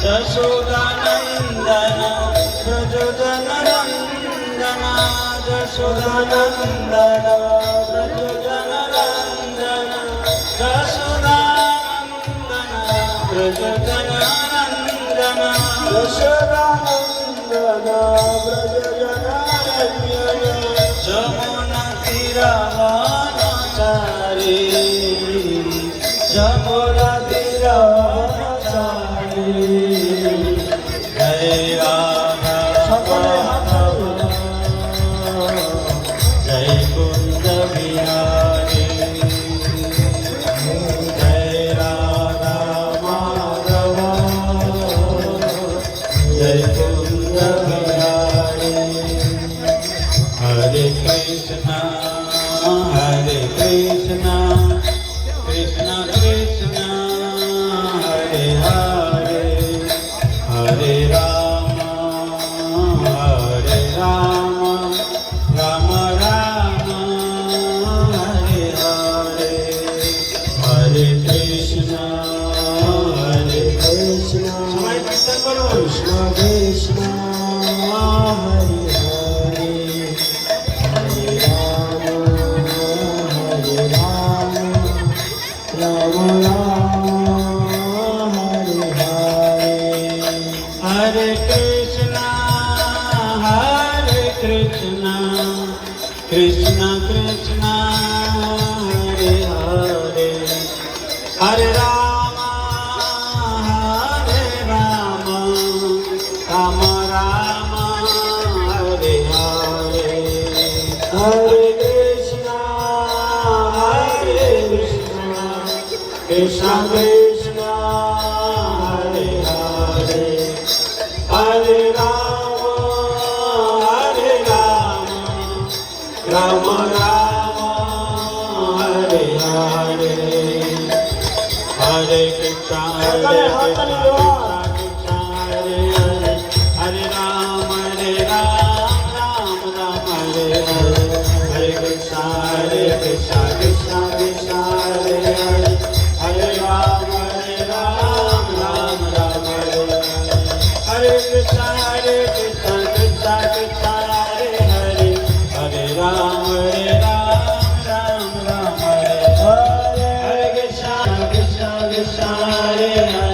যশোদানন্দন ব্রজজননন্দন যশোদানন্দন ব্রজজননন্দন যশোদানন্দন ব্রজজননন্দন যশোদানন্দন ব্রজজননন্দন যমুনা তীরবনচারী যমুনা তীরবনচারী জয় রাধা জয় কুঞ্জ বিহারী জয় রাধা মাধব জয় কুঞ্জ বিহারী হরে কৃষ্ণ কৃষ্ণ কৃষ্ণ হরে হরে হরে রাম রাম রাম হরে হরে হরে কৃষ্ণ সবাই কীর্তন করো কৃষ্ণ কৃষ্ণ হরে হরে হরে রাম রাম রাম হরে হরে হরে কৃষ্ণ কৃষ্ণ কৃষ্ণ হরে হরে হরে রাম রাম রাম হরে হরে হরে কৃষ্ণ কৃষ্ণ কৃষ্ণ হরে হরে হরে রাম রাম রাম হরে হরে হরে কৃষ্ণ হরে হরে রাম রাম রাম হরে হরে হরে কৃষ্ণ কৃষ্ণ কৃষ্ণ হরে হরে हरे राम राम राम हरे हरे कृष्ण कृष्ण कृष्ण हरे हरे हरे राम राम राम हरे हरे हरे कृष्ण कृष्ण कृष्ण हरे हरे